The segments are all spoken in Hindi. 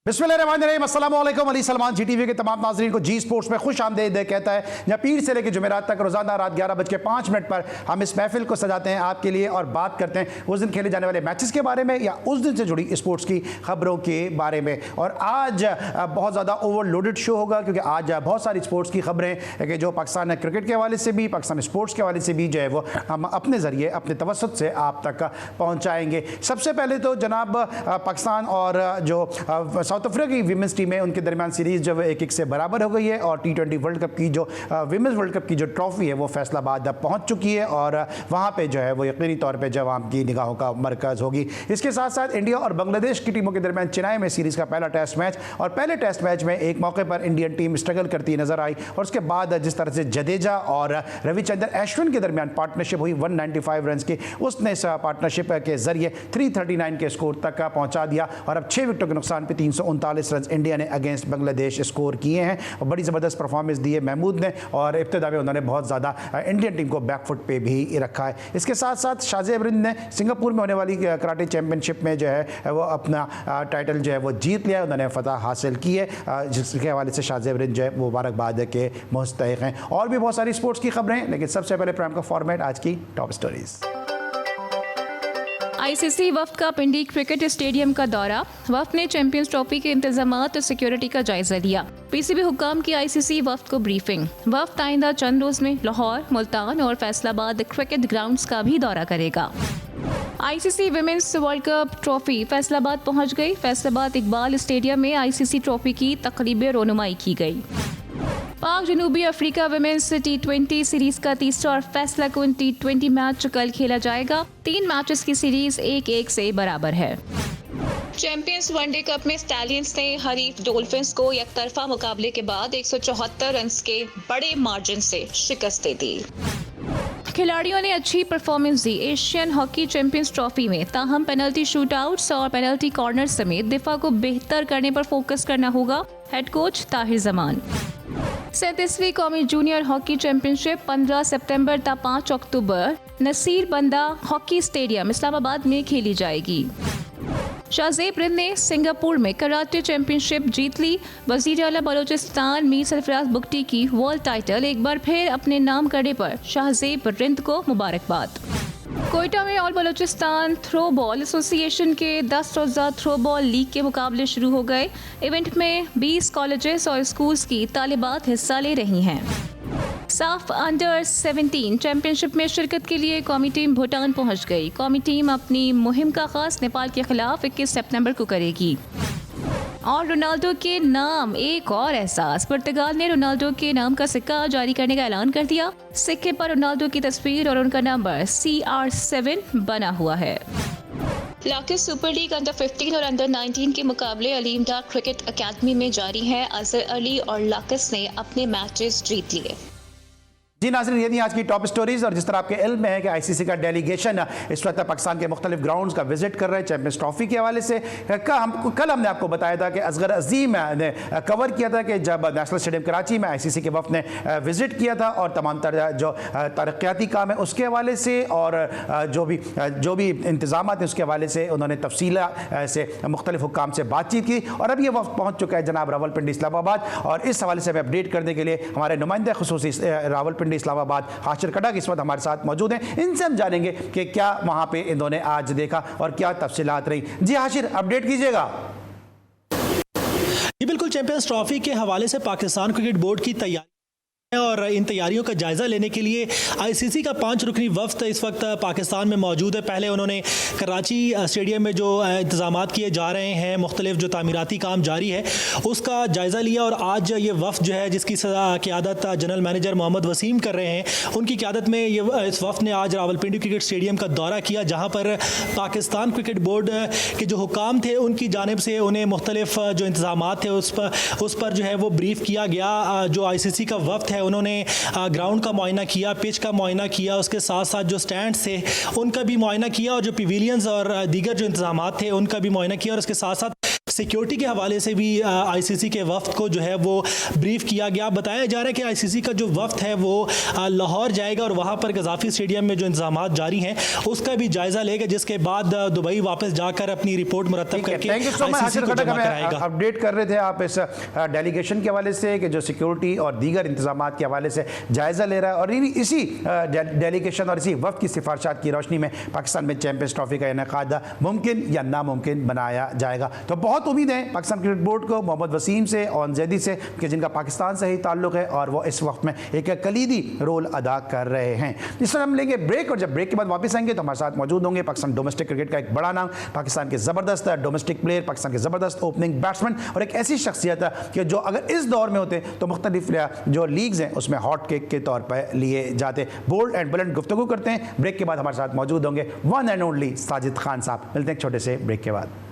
बिस्मिल्लाहिर्रहमानिर्रहीम, अस्सलाम वालेकुम। अली सलमान GTV के तमाम नाज़रीन को जी स्पोर्ट्स में खुश आमदीद कहता है, जहाँ पीर से लेकर जुमेरात तक रोज़ाना रात 11:05 पर हम इस महफिल को सजाते हैं आपके लिए और बात करते हैं उस दिन खेले जाने वाले मैचेस के बारे में या उस दिन से जुड़ी स्पोर्ट्स की खबरों के बारे में। और आज बहुत ज़्यादा ओवरलोडेड शो होगा क्योंकि आज बहुत सारी स्पोर्ट्स की खबरें कि जो पाकिस्तान क्रिकेट के हवाले से भी, पाकिस्तान स्पोर्ट्स के हवाले से भी जो है वो हम अपने ज़रिए अपने तवसत से आप तक पहुँचाएँगे। सबसे पहले तो जनाब पाकिस्तान और जो साउथ अफ्रीका की विमेंस टीम है उनके दरमियान सीरीज़ जो है 1-1 से बराबर हो गई है और T20 वर्ल्ड कप की जो विमेंस वर्ल्ड कप की जो ट्रॉफी है वो फैसलाबाद पहुंच चुकी है और वहां पे जो है वो यकीनी तौर पे जवाब की निगाहों का मरकज़ होगी। इसके साथ साथ इंडिया और बांग्लादेश की टीमों के दरमियान चेन्नई में सीरीज़ का पहला टेस्ट मैच और पहले टेस्ट मैच में एक मौके पर इंडियन टीम स्ट्रगल करती नजर आई और उसके बाद जिस तरह से जडेजा और रविचंद्रन अश्विन के दरमियान पार्टनरशिप हुई 195 रन की, उसने इस पार्टनरशिप के जरिए 339 के स्कोर तक पहुंचा दिया और अब 6 विकेटों के नुकसान पर 339 रन इंडिया ने अगेंस्ट बांग्लादेश स्कोर किए हैं और बड़ी ज़बरदस्त परफॉर्मेंस दी है महमूद ने और इब्तिदा में उन्होंने बहुत ज़्यादा इंडियन टीम को बैकफुट पे भी रखा है। इसके साथ साथ शाहजेब रिंद ने सिंगापुर में होने वाली कराटे चैंपियनशिप में जो है वो अपना टाइटल जो है वो जीत लिया, उन्होंने फतह हासिल की है, जिसके हवाले से शाहजेब रिंद जो है वो मुबारकबाद के मुस्तहिक हैं। और भी बहुत सारी स्पोर्ट्स की खबरें, लेकिन सबसे पहले प्रोग्राम का फॉर्मेट आज की टॉप स्टोरीज। आईसीसी वफ्द का पिंडी क्रिकेट स्टेडियम का दौरा। वफ्द ने चैंपियंस ट्रॉफी के इंतजामात और सिक्योरिटी का जायजा लिया। पीसीबी हुक्काम की आईसीसी वफ्द को ब्रीफिंग। वफ्द आइंदा चंद रोज में लाहौर, मुल्तान और फैसलाबाद क्रिकेट ग्राउंड्स का भी दौरा करेगा। ICC women's world cup trophy Faisalabad पहुंच गई। फैसलाबाद इकबाल स्टेडियम में आईसीसी ट्रॉफी की तकरीब रोनुमाई की गई। पाक जनूबी अफ्रीका विमेंस T20 सीरीज का तीसरा और फैसला कुन T20 मैच कल खेला जाएगा। 3 मैचेस की सीरीज 1-1 से बराबर है। चैंपियंस वनडे कप में स्टैलियंस ने हरीफ डॉल्फिन्स को एकतरफा मुकाबले के बाद 174 रन के बड़े मार्जिन से शिकस्त दे दी। खिलाड़ियों ने अच्छी परफॉर्मेंस दी एशियन हॉकी चैंपियंस ट्रॉफी में, ताहम पेनल्टी शूटआउट्स और पेनल्टी कॉर्नर समेत दिफा को बेहतर करने पर फोकस करना होगा, हेड कोच ताहिर जमान। 37वीं कौमी जूनियर हॉकी चैंपियनशिप 15 सितंबर ta 5 अक्टूबर नसीर बंदा हॉकी स्टेडियम इस्लामाबाद में खेली जाएगी। शाहजेब रिंद ने सिंगापुर में कराटे चैंपियनशिप जीत ली। वजीर आला बलोचिस्तान मीर सरफराज बुगटी की वर्ल्ड टाइटल एक बार फिर अपने नाम करने पर शाहजेब रिंद को मुबारकबाद। कोयटा में all Balochistan throw ball association के 10 रोज़ा थ्रो बॉल लीग के मुकाबले शुरू हो गए। इवेंट में 20 कॉलेजेस और स्कूल्स की तालिबात हिस्सा ले रही हैं। साफ अंडर 17 चैंपियनशिप में शिरकत के लिए कौमी टीम भूटान पहुंच गई। कौमी टीम अपनी मुहिम का आगाज नेपाल के खिलाफ 21 सितंबर को करेगी। और रोनाल्डो के नाम एक और एहसास। पुर्तगाल ने रोनाल्डो के नाम का सिक्का जारी करने का ऐलान कर दिया। सिक्के पर रोनाल्डो की तस्वीर और उनका नंबर CR7 बना हुआ है। लाकिस सुपर लीग अंडर 15 और अंडर 19 के मुकाबले अलीम डार क्रिकेट अकेडमी में जारी है। अजहर अली और लाकिस ने अपने मैचेस जीत लिए। जी नाज़रीन, ये थी आज की टॉप स्टोरीज। और जिस तरह आपके इल्म में है कि आईसीसी का डेलीगेशन इस वक्त पाकिस्तान के मुख्तलिफ ग्राउंड्स का विजिट कर रहे हैं चैंपियंस ट्रॉफी के हवाले से। कल हमने आपको बताया था कि असगर अजीम ने कवर किया था कि जब नेशनल स्टेडियम कराची में आईसीसी के वफ्द ने विजिट किया था और तमाम जो तरक्याती काम है उसके हवाले से और जो भी इंतजाम हैं उसके हवाले से उन्होंने तफसील से मुख्तलिफ हुक्काम से बातचीत की। और अब ये वक्त पहुँच चुका है जनाब रावलपिंडी इस्लामाबाद और इस हवाले से हमें अपडेट करने के लिए हमारे नुमाइंदे खुसूसी रावलपिंडी इस्लामाबाद हाशिर कड़ा इस वक्त हमारे साथ मौजूद हैं। इनसे हम जानेंगे कि क्या वहां पे इन्होंने आज देखा और क्या तफसीलात रही। जी हाशिर, अपडेट कीजिएगा। जी बिल्कुल, चैंपियंस ट्रॉफी के हवाले से पाकिस्तान क्रिकेट बोर्ड की तैयारी और इन तैयारियों का जायजा लेने के लिए आईसीसी का 5 रुकनी वफ्द इस वक्त पाकिस्तान में मौजूद है। पहले उन्होंने कराची स्टेडियम में जो इंतजामात किए जा रहे हैं, मुख्तलिफ जो तामीराती काम जारी है उसका जायज़ा लिया और आज ये वफ्द जो है जिसकी क़यादत जनरल मैनेजर मोहम्मद वसीम कर रहे हैं, उनकी क़यादत में ये इस वफ्द ने आज रावलपिंडी क्रिकेट स्टेडियम का दौरा किया, जहाँ पर पाकिस्तान क्रिकेट बोर्ड के जो हुकाम थे उनकी जानिब से उन्हें मुख्तलिफ जो इंतजामात थे उस पर जो है वो ब्रीफ किया गया। जो आईसीसी का वफ्द है उन्होंने ग्राउंड का मुआयना किया, पिच का मुआयना किया, उसके साथ साथ जो स्टैंड थे उनका भी मुआयना किया और जो पवेलियंस और दीगर जो इंतजामात थे उनका भी मुआयना किया और उसके साथ साथ सिक्योरिटी के हवाले से भी आईसीसी के वफ्द को जो है वो ब्रीफ किया गया। बताया जा रहा है कि आईसीसी का जो वफ्द है वो लाहौर जाएगा और वहाँ पर कज़ाफ़ी स्टेडियम में जो इंतजामात जारी हैं उसका भी जायज़ा लेगा, जिसके बाद दुबई वापस जाकर अपनी रिपोर्ट मुरतब करके आईसीसी को जमा कराएगा। अपडेट कर रहे थे आप इस डेलीगेशन के हवाले से कि जो सिक्योरिटी और दीगर इंतजामात के हवाले से जायज़ा ले रहा है और इसी डेलीगेशन और इसी वक्त की सिफारिशात की रोशनी में पाकिस्तान में चैंपियंस ट्रॉफी का इनेकाद मुमकिन या नामुमकिन बनाया जाएगा। तो बहुत उम्मीद है पाकिस्तान क्रिकेट बोर्ड को मोहम्मद वसीम से और जैदी से कि जिनका पाकिस्तान से ही ताल्लुक़ है और वो इस वक्त में एक कलीदी रोल अदा कर रहे हैं। इस तरह हम लेंगे ब्रेक और जब ब्रेक के बाद वापस आएंगे तो हमारे साथ मौजूद होंगे पाकिस्तान डोमेस्टिक क्रिकेट का एक बड़ा नाम, पाकिस्तान के ज़बरदस्त डोमेस्टिक प्लेयर, पाकिस्तान के ज़बरदस्त ओपनिंग बैट्समैन और एक ऐसी शख्सियत है कि जो अगर इस दौर में होते तो मुख्तलिफ जो लीग्स हैं उसमें हॉट केक के तौर पर लिए जाते। बोल्ड एंड बुलंद गुफ्तगू करते हैं। ब्रेक के बाद हमारे साथ मौजूद होंगे one and only Sajid Khan sahab. मिलते हैं एक छोटे से ब्रेक के बाद।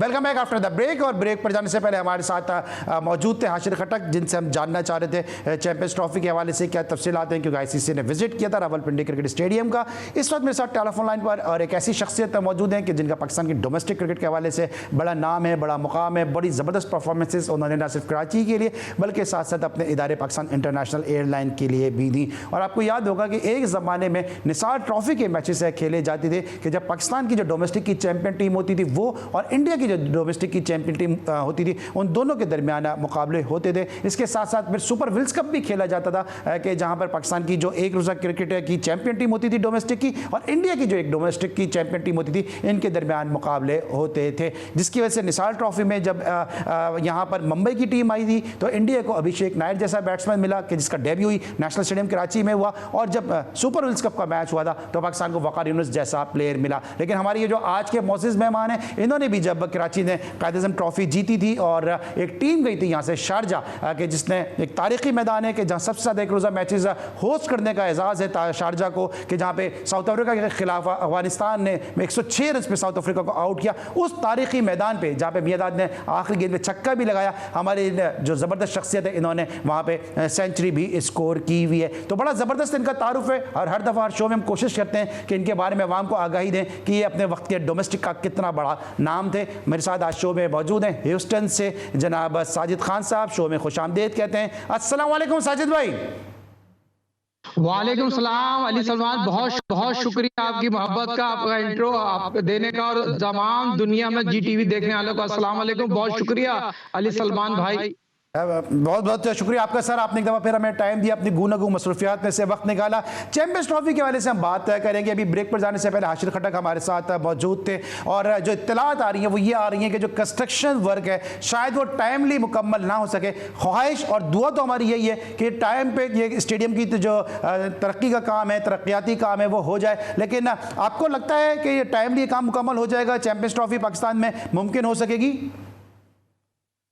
Welcome back after the break. और ब्रेक पर जाने से पहले हमारे साथ मौजूद थे हाशिर खटक, जिनसे हम जानना चाह रहे थे चैंपियंस ट्रॉफी के हवाले से क्या तफसीलात हैं, क्योंकि आईसीसी ने विजिट किया था रावलपिंडी क्रिकेट स्टेडियम का। इस वक्त मेरे साथ टेलीफोन लाइन पर और एक ऐसी शख्सियत मौजूद हैं कि जिनका पाकिस्तान की डोमेस्टिक क्रिकेट के हवाले से बड़ा नाम है, बड़ा मुकाम है, बड़ी ज़बरदस्त परफॉर्मेंसेज उन्होंने न सिर्फ कराची के लिए बल्कि साथ साथ अपने इदारे पाकिस्तान इंटरनेशनल एयरलाइन के लिए भी दी। और आपको याद होगा कि एक ज़माने में निसार ट्रॉफी के मैचेस खेले जाते थे कि जब पाकिस्तान की जो डोमेस्टिक की चैंपियन टीम होती थी वो और इंडिया की जो डोमेस्टिक की चैंपियन टीम होती थी उन दोनों के दरमियान मुकाबले होते थे। इसके साथ साथ फिर सुपर विल्स कप भी खेला जाता था कि जहां पर पाकिस्तान की जो एक रोज़ा क्रिकेट की चैंपियन टीम होती थी डोमेस्टिक की और इंडिया की जो एक डोमेस्टिक की चैंपियन टीम होती थी, इनके दरमियान मुकाबले होते थे। जिसकी वजह से निसार ट्रॉफी में जब यहाँ पर मुंबई की टीम आई थी तो इंडिया को अभिषेक नायर जैसा बैट्समैन मिला कि जिसका डेब्यू ही नेशनल स्टेडियम कराची में हुआ, और जब सुपर विल्स कप का मैच हुआ था तो पाकिस्तान को वकार यूनुस जैसा प्लेयर मिला। लेकिन हमारे ये जो आज के मोअज़्ज़िज़ मेहमान हैं, इन्होंने भी जब कराची ने कायद-ए-आज़म ट्रॉफी जीती थी और एक टीम गई थी यहाँ से शारजा कि जिसने एक तारीखी मैदान है कि जहाँ सबसे ज़्यादा एक रोज़ा मैचेस होस्ट करने का एजाज़ है शारजा को, कि जहाँ पे साउथ अफ्रीका के खिलाफ अफगानिस्तान ने 106 रन पे साउथ अफ्रीका को आउट किया। उस तारीखी मैदान पे जहाँ पे मियादाद ने आखिरी गेंद में छक्का भी लगाया, हमारे जो ज़बरदस्त शख्सियत है इन्होंने वहाँ पे सेंचुरी भी स्कोर की हुई है। तो बड़ा ज़बरदस्त इनका तारुफ है और हर दफ़ा हर शो में हम कोशिश करते हैं कि इनके बारे में आवाम को आगाही दें कि ये अपने वक्त के डोमेस्टिक का कितना बड़ा नाम थे। मेरे साथ आज शो में मौजूद हैं ह्यूस्टन से जनाब साजिद खान साहब, शो में खुशामदीद कहते हैं। अस्सलाम वालेकुम साजिद भाई। वालेकुम सलाम अली सलमान, बहुत बहुत शुक्रिया आपकी मोहब्बत का, आपका इंट्रो आप देने का और तमाम दुनिया में जीटीवी देखने वालों को अस्सलाम वालेकुम, बहुत शुक्रिया अली सलमान भाई। बहुत बहुत शुक्रिया आपका सर, आपने एक दफ़ा फिर हमें टाइम दिया, अपनी गुनागू मसरूफियात में से वक्त निकाला। चैंपियंस ट्रॉफी के हवाले से हम बात करेंगे। अभी ब्रेक पर जाने से पहले हाशिर खटक हमारे साथ मौजूद थे और जो इत्तलात आ रही हैं वो ये आ रही हैं कि जो कंस्ट्रक्शन वर्क है शायद वो टाइमली मुकम्मल ना हो सके। ख्वाहिश और दुआ तो हमारी यही है कि टाइम पे ये स्टेडियम की जो तरक्की का काम है, तरक्याती काम है वो हो जाए। लेकिन आपको लगता है कि ये टाइमली काम मुकम्मल हो जाएगा, चैंपियंस ट्रॉफी पाकिस्तान में मुमकिन हो सकेगी?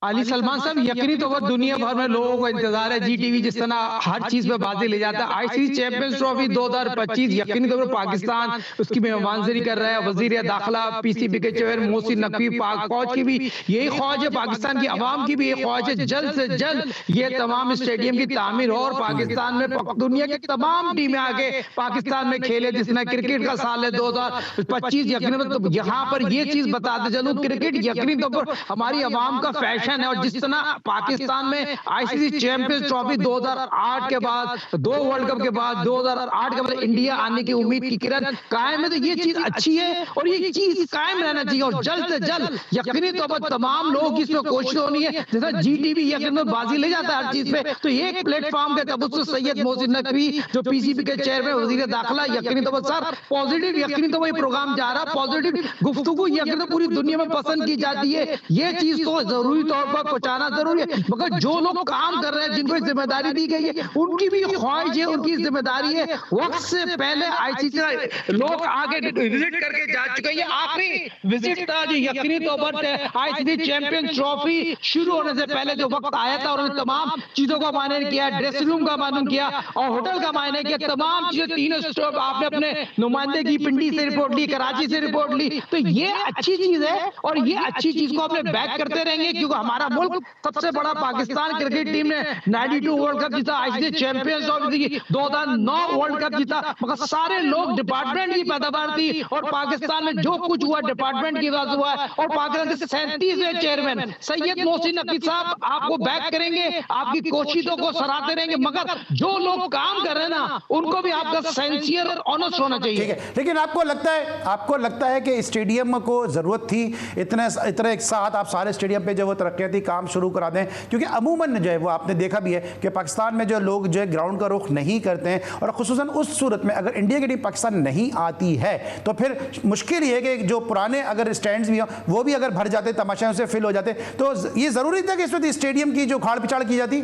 अली सलमान साहब, यकीनी तौर पर दुनिया भर में लोगों को इंतजार है, जीटीवी जिस तरह हर चीज पे बाजी ले जाता है। आईसीसी चैंपियंस ट्रॉफी 2025 यकीनी तौर पर पाकिस्तान उसकी मेहमानजरी कर रहा है। वजीर दाखिला पीसीबी के चेयरमैन मोहसिन नकवी, पाक फौज की भी यही ख्वाहिश है, पाकिस्तान की आवाम की भी यही ख्वाहिश है, जल्द से जल्द ये तमाम स्टेडियम की तामीर हो और पाकिस्तान में दुनिया की तमाम टीमें आके पाकिस्तान में खेले। जिसमें क्रिकेट का साल है 2025, यकीनी तो यहाँ पर ये चीज बताते चलूं, क्रिकेट यकीनी तौर पर हमारी आवाम का फैशन है। और जिस तरह पाकिस्तान में आईसीसी चैंपियंस ट्रॉफी 2008 के बाद, 2 वर्ल्ड कप के बाद, 2008 के बाद इंडिया आने की उम्मीद की किरण कायम है, तो ये चीज अच्छी है और ये चीज कायम रहना चाहिए। और जल्द से जल्द यकीनी तौर पर तमाम लोग इसमें कोशिश होनी है, जैसा जीटीवी यकीन बाजी ले जाता है हर चीज पे, तो एक प्लेटफॉर्म के तबस्सुस सैयद मोहसिन नकवी जो पीसीबी के चेयरमैन वजीर दाखिला, यकीनी तौर पर सर पॉजिटिव यकीनी तौर पर प्रोग्राम जा रहा, पॉजिटिव गुफ्तगू यकीन पूरी दुनिया में पसंद की जाती है। ये चीज तो जरूरी तौर पर पहुंचाना जरूरी है, मगर जो लोग काम कर रहे हैं, जिनको जिम्मेदारी दी गई है, उनकी भी ख्वाहिश है, उनकी जिम्मेदारी है। वक्त से पहले आईसीसी लोग आगे विजिट करके जा चुके हैं। आखिरी विजिट था जो यकीनी तौर पर आईसीसी चैंपियंस ट्रॉफी शुरू होने से पहले जो वक्त आया था, उन्होंने तमाम चीजों का मायने किया, ड्रेसिंग रूम का मालूम किया और होटल का मायने किया, तमाम चीजें तीनों स्टॉप आपने अपने नुमाइंदे की पिंडी से रिपोर्ट ली, कराची से रिपोर्ट ली, तो ये अच्छी चीज है और ये अच्छी चीज को अपने बैक करते रहेंगे, क्योंकि हमारा मुल्क सबसे बड़ा पाकिस्तान क्रिकेट टीम ने 92 वर्ल्ड कप जीता, ICC champions trophy 2009 world cup जीता, मगर सारे लोग डिपार्टमेंट की पैदावार थी और पाकिस्तान में जो कुछ हुआ डिपार्टमेंट की वजह से हुआ है। और पाकिस्तान के 37वें चेयरमैन सैयद मोहसिन नकवी साहब आपको बैक करेंगे, आपकी कोशिशों को सराहते रहेंगे, मगर जो लोग काम कर रहे हैं ना उनको भी आपका सिंसियर और ऑनेस्ट होना चाहिए। ठीक है, लेकिन आपको लगता है कि स्टेडियम को जरूरत थी इतने एक साथ आप सारे स्टेडियम पे जो वो तरक्याती काम शुरू करा दें? क्योंकि अमूमन जो है वो आपने देखा भी है कि पाकिस्तान में जो लोग जो है ग्राउंड का रुख नहीं करते हैं, और खुसूसन उस सूरत में अगर इंडिया की टीम पाकिस्तान नहीं आती है तो फिर मुश्किल ये है कि जो पुराने अगर स्टैंड्स भी हो वो भी अगर भर जाते, तमाशाओं से फिल हो जाते, तो ये जरूरी था कि इस वक्त स्टेडियम की जो खाड़ पिछाड़ की जाती?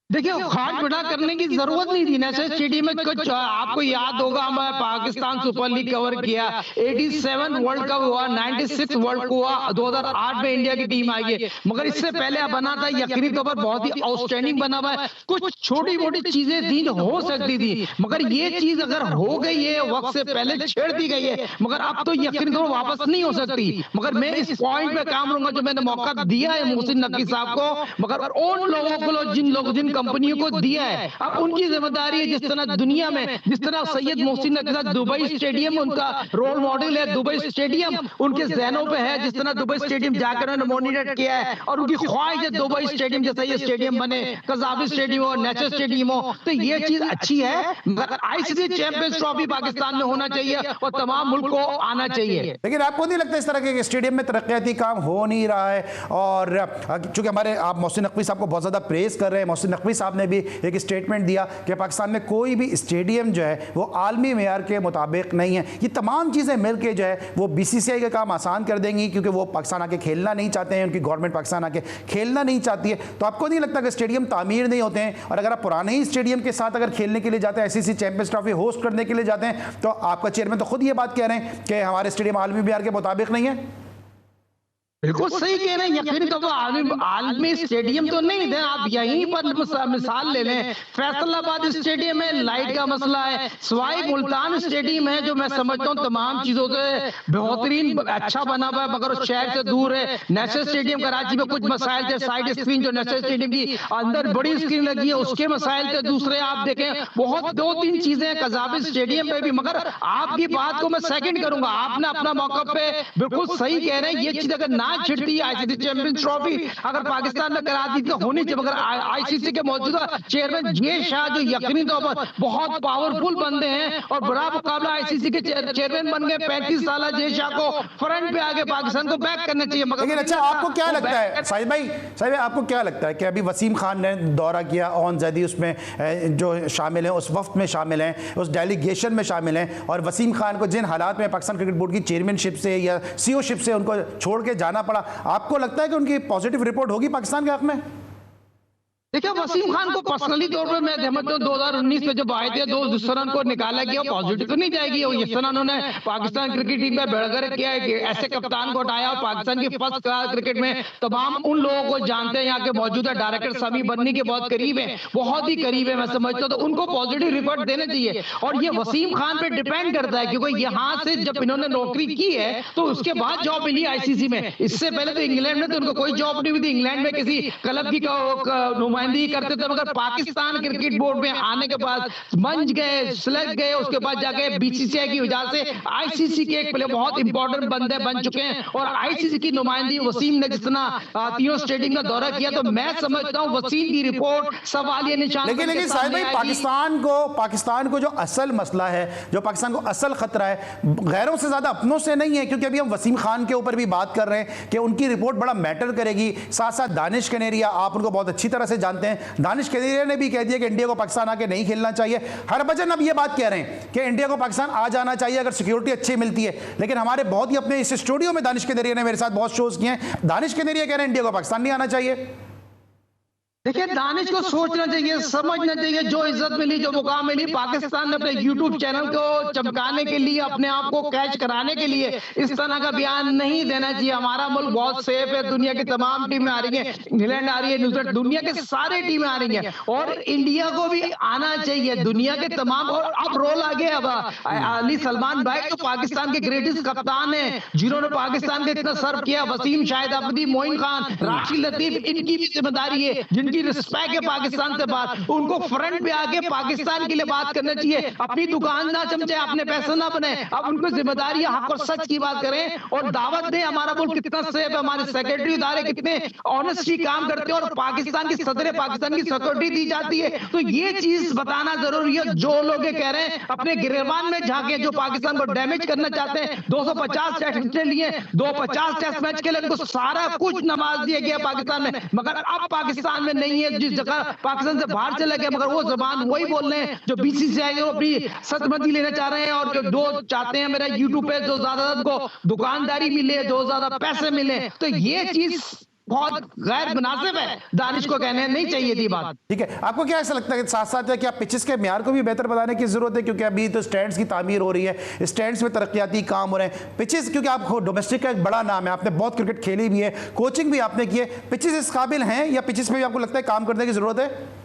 देखिए, खाट पिटा करने की जरूरत नहीं थी। नेशनल स्टेडियम में कुछ आपको याद होगा, हमें पाकिस्तान सुपर लीग कवर किया, 87 वर्ल्ड कप हुआ, 96 वर्ल्ड कप हुआ, 2008 में इंडिया की टीम आई है, मगर इससे पहले बना था यकीनी तौर पर बहुत ही आउटस्टैंडिंग बना हुआ है। कुछ छोटी मोटी चीजें थी जो हो सकती थी, मगर ये चीज अगर हो गई है वक्त से पहले छेड़ दी गई है, मगर अब तो यकीनी तौर वापस नहीं हो सकती। मगर मैं इस पॉइंट पे काम करूंगा जो मैंने मौका दिया है मोहसिन नकवी साहब को, मगर उन लोगों को जिन कंपनियों को दिया है, अब उनकी जिम्मेदारी है। जिस तरह दुनिया में जिस तरह सैयद मोहसिन नकवी दुबई स्टेडियम उनका रोल मॉडल है, दुबई स्टेडियम उनके ज़हनों पे है, जिस तरह दुबई स्टेडियम जाकर उन्होंने मॉनिटर किया है और उनकी ख्वाहिश है दुबई स्टेडियम जैसा ये स्टेडियम बने, कज़ाबी स्टेडियम हो, नेशनल स्टेडियम हो, तो ये चीज अच्छी है। मगर आईसीसी चैंपियंस ट्रॉफी पाकिस्तान में होना चाहिए और तमाम मुल्क को आना चाहिए। लेकिन आपको नहीं लगता इस तरह के स्टेडियम में तरक्याती काम हो नहीं रहा है? और चूंकि हमारे आप मोहसिन नकवी साहब को बहुत ज़्यादा प्रेस कर रहे हैं, मोहसिन नकवी साहब ने भी एक स्टेटमेंट दिया कि पाकिस्तान में कोई भी स्टेडियम जो है वो आलमी मेयार के मुताबिक नहीं है। ये तमाम चीज़ें मिलकर जो है वो बीसीसीआई का काम आसान कर देंगी, क्योंकि वो पाकिस्तान आके खेलना नहीं चाहते हैं, उनकी गवर्नमेंट पाकिस्तान आके खेलना नहीं चाहती है। तो आपको नहीं लगता कि स्टेडियम तामीर नहीं होते हैं, और अगर आप पुराने ही स्टेडियम के साथ अगर खेलने के लिए जाते हैं, आईसीसी चैंपियंस ट्रॉफी होस्ट करने के लिए जाते हैं, तो आपका चेयरमैन तो खुद ये बात कह रहे हैं कि हमारे स्टेडियम आलमी मेयार के मुताबिक नहीं है? बिल्कुल सही कह रहे हैं, यकीनी तौर पर आलमी स्टेडियम तो नहीं थे। आप यहीं पर मिसाल ले लें, फैसलाबाद स्टेडियम में लाइट का मसला है, सवाई मुल्तान स्टेडियम है जो मैं समझता हूँ तमाम चीजों से बेहतरीन अच्छा बना हुआ है, मगर शहर से दूर है। नेशनल स्टेडियम कराची में कुछ मसाइल थे, साइड स्क्रीन जो नेशनल स्टेडियम की अंदर बड़ी स्क्रीन लगी है उसके मसाइल थे। दूसरे आप देखें बहुत 2-3 चीजें कज़ाबी स्टेडियम पे भी, मगर आपकी बात को मैं सेकंड करूंगा, आपने अपना मौका पे बिल्कुल सही कह रहे हैं। ये चीज अगर ना छिड़ती आईसीसी चैंपियंस ट्रॉफी अगर पाकिस्तान में करा दी तो होनी चाहिए, मगर आईसीसी के मौजूदा चेयरमैन जे शाह जो यकीनी तौर पर बहुत पावरफुल बंदे हैं और बड़ा मुकाबला आईसीसी के चेयरमैन बन गए, 35 साल जे शाह को फ्रंट पे आगे पाकिस्तान को बैक करना चाहिए। मगर लेकिन अच्छा, आपको क्या लगता है साहिब भाई, आपको क्या लगता है कि अभी वसीम खान ने दौरा किया, ओन जैदी उसमें जो शामिल हैं, उस वफ्त में शामिल हैं, उस डेलीगेशन में शामिल हैं, और वसीम खान को जिन हालात में पाकिस्तान क्रिकेट बोर्ड की चेयरमैनशिप से या सीईओशिप से उनको छोड़ के जाना पड़ा, आपको लगता है कि उनकी पॉजिटिव रिपोर्ट होगी पाकिस्तान के हक में? देखिए, वसीम खान को पर्सनली तौर पर मैं समझता हूँ 2019 में जब आए थे जिस तरह उनको निकाला गया पॉजिटिव तो नहीं जाएगी। और जिस तरह उन्होंने पाकिस्तान क्रिकेट टीम में बेड़गर किया है, ऐसे कप्तान को हटाया और पाकिस्तान की फर्स्ट क्लास क्रिकेट में तमाम उन लोगों को जानते हैं, यहाँ के मौजूदा डायरेक्टर समी बनने के बहुत करीब है, बहुत ही करीब है, मैं समझता हूँ, तो उनको पॉजिटिव रिपोर्ट देने चाहिए। और ये वसीम खान पे डिपेंड करता है, क्योंकि यहाँ से जब इन्होंने नौकरी की है तो उसके बाद जॉब मिली आईसीसी में। इससे पहले तो इंग्लैंड में तो उनको कोई जॉब नहीं मिली, इंग्लैंड में किसी क्लब की करते थे, मगर पाकिस्तान क्रिकेट बोर्ड में आने के बाद मंच गए, सिलेक्ट गए, उसके बाद जाके बीसीसीआई की वजह से आईसीसी के एक बहुत इंपॉर्टेंट बंदे बन चुके हैं। और आईसीसी की नुमाइंदगी वसीम ने जितना तीनों स्टेडियम का दौरा किया, तो मैं समझता हूं वसीम की रिपोर्ट सवालिया निशान। लेकिन साहिब भाई, पाकिस्तान को जो असल मसला है, जो पाकिस्तान को असल खतरा है, गैरों से ज्यादा अपनों से नहीं है, क्योंकि अभी हम वसीम खान के ऊपर भी बात कर रहे हैं कि उनकी रिपोर्ट बड़ा मैटर करेगी। साथ साथ दानिश कनेरिया, आप उनको बहुत अच्छी तरह से जानते हैं, दानिश कनेरिया ने भी कह दिया कि इंडिया को पाकिस्तान आके नहीं खेलना चाहिए। हरभजन अब ये बात कह रहे हैं कि इंडिया को पाकिस्तान आ जाना चाहिए अगर सिक्योरिटी अच्छी मिलती है। लेकिन हमारे बहुत ही अपने इस स्टूडियो में दानिश कनेरिया ने मेरे साथ बहुत शोज किए हैं, दानिश कनेरिया कह रहे हैं इंडिया को पाकिस्तान नहीं आना चाहिए। देखिए, दानिश को सोचना चाहिए, समझना चाहिए, जो इज्जत मिली, जो मुकाम मिली, पाकिस्तान ने अपने यूट्यूब चैनल को चमकाने के लिए, अपने आप को कैच कराने के लिए इस तरह का बयान नहीं देना चाहिए। हमारा मुल्क बहुत सेफ है, दुनिया की तमाम टीमें आ रही हैं, इंग्लैंड आ रही है, न्यूजीलैंड, दुनिया के सारे टीमें आ रही हैं और इंडिया को भी आना चाहिए, दुनिया के तमाम। और अब रोल आ गया, अब अली सलमान भाई तो पाकिस्तान के ग्रेटेस्ट कप्तान है, जिन्होंने पाकिस्तान के इतना सर्व किया, वसीम शाहिद अफरीदी, मोइन खान, राशिद लतीफ, इनकी भी जिम्मेदारी है, जिनकी रिस्पेक्ट है पाकिस्तान से बात, उनको फ्रंट पे आके पाकिस्तान के लिए बात करना चाहिए। अपनी दुकान ना चमचे, अपने पैसे ना बने, अब उनको जिम्मेदारी है, हक और सच की बात करें और दावत दें। हमारा मुल्क कितना सेफ है, हमारे सेक्रेटरी इदारे कितने ऑनेस्टली काम करते हैं और पाकिस्तान की सदर पाकिस्तान की सिक्योरिटी दी जाती है। तो ये चीज बताना जरूरी है। जो लोग ये कह रहे हैं अपने गिरेबान में झांके, जो पाकिस्तान को डैमेज करना चाहते हैं, 250 टेस्ट लिए, 250 टेस्ट मैच के लिए उनको सारा कुछ नवाज दिया गया पाकिस्तान में, मगर अब पाकिस्तान में नहीं है। जिस जगह पाकिस्तान से बाहर चले गए, मगर वो जबान वही बोल रहे हैं जो बीसीसीआई वो अपनी सदमती लेना चाह रहे हैं और जो चाहते हैं मेरा यूट्यूब पे जो ज्यादा को दुकानदारी मिले, जो ज्यादा पैसे मिले। तो ये चीज बहुत गैर मुनासिब है, दानिश को कहने नहीं चाहिए थी बात। ठीक है, आपको क्या ऐसा लगता है कि साथ साथ है कि आप पिचेस के म्यार को भी बेहतर बनाने की जरूरत है, क्योंकि अभी तो स्टैंड्स की तामीर हो रही है, स्टैंड्स में तरक्याती काम हो रहे हैं, पिचेस क्योंकि आप डोमेस्टिक का एक बड़ा नाम है, आपने बहुत क्रिकेट खेली भी है, कोचिंग भी आपने की है, पिचेस इस काबिल हैं या पिचेस पे भी आपको लगता है काम करने की जरूरत है?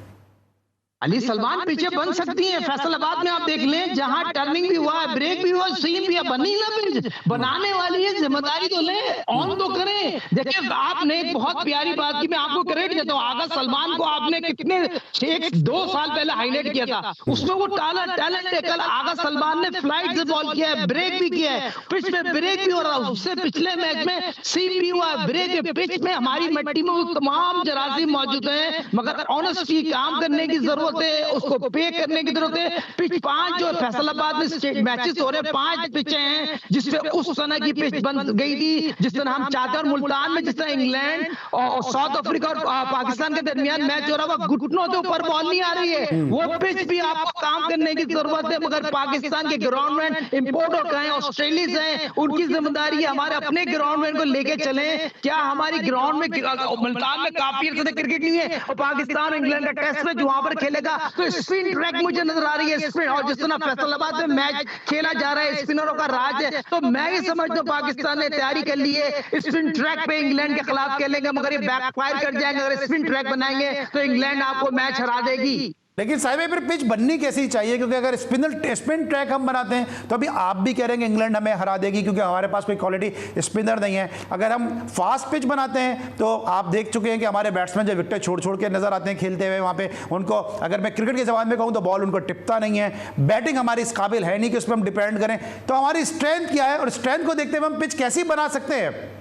अली सलमान पीछे बन सकती है, फैसलाबाद में आप देख लें, जहां टर्निंग भी हुआ है, ब्रेक भी हुआ, सीम भी है, बनी ना पिच, बनाने वाली है, जिम्मेदारी तो ले, ऑन तो करें। देखिए, आपने एक बहुत प्यारी बात की, मैं आपको क्रेडिट देता हूं, आगा सलमान को आपने कितने 1-2 साल पहले हाईलाइट किया था, उसमें वो टैलेंट है। कल आगा सलमान ने फ्लाइट से बॉल किया है, ब्रेक भी किया है, पिच में ब्रेक भी हो रहा है, उससे पिछले मैच में सीम भी हुआ है, ब्रेक है, पिच में हमारी मिट्टी में वो तमाम जरासीम मौजूद हैं, मगर ऑनेस्टली काम करने की जरूरत है, उसको पे करने की जरूरत है। पिच 5 जो फैसलाबाद में स्टेट मैचेस हो रहे हैं, 5 पिचें हैं जिसपे उस तरह की पिच बन गई थी जिस तरह हम चाहते हैं। और मुल्तान में जिस तरह इंग्लैंड और साउथ अफ्रीका और पाकिस्तान के दरमियान मैच हो रहा है, वो घुटनों के ऊपर बॉल नहीं आ रही है, वो पिच भी आपको काम करने की जरूरत है। मगर पाकिस्तान के ग्राउंडमैन इंपोर्ट होकर हैं, ऑस्ट्रेलिया हैं, उनकी जिम्मेदारी है हमारे अपने ग्राउंडमैन को लेके चले। क्या हमारी ग्राउंड में मुल्तान में काफी अर्से से क्रिकेट नहीं है और पाकिस्तान इंग्लैंड का टेस्ट मैच वहां पर खेलेगा, तो स्पिन ट्रैक मुझे नजर आ रही है स्पिन, और जिस तरह फैसलाबाद में मैच खेला जा रहा है स्पिनरों का राज है, तो मैं ये समझता हूं पाकिस्तान ने तैयारी कर ली है, स्पिन ट्रैक पे इंग्लैंड के खिलाफ खेलेंगे, मगर ये बैकफायर कर जाएंगे। अगर स्पिन ट्रैक बनाएंगे तो इंग्लैंड आपको मैच हरा देगी। लेकिन साहिब फिर पिच बननी कैसी चाहिए, क्योंकि अगर स्पिन ट्रैक हम बनाते हैं तो अभी आप भी कह रहे हैं कि इंग्लैंड हमें हरा देगी क्योंकि हमारे पास कोई क्वालिटी स्पिनर नहीं है। अगर हम फास्ट पिच बनाते हैं तो आप देख चुके हैं कि हमारे बैट्समैन जो विकेट छोड़ छोड़ के नजर आते हैं खेलते हुए, वहाँ पे उनको अगर मैं क्रिकेट के जबान में कहूँ तो बॉल उनको टिपता नहीं है, बैटिंग हमारी इस काबिल है नहीं कि उस पर हम डिपेंड करें। तो हमारी स्ट्रेंथ क्या है और स्ट्रेंथ को देखते हुए हम पिच कैसी बना सकते हैं?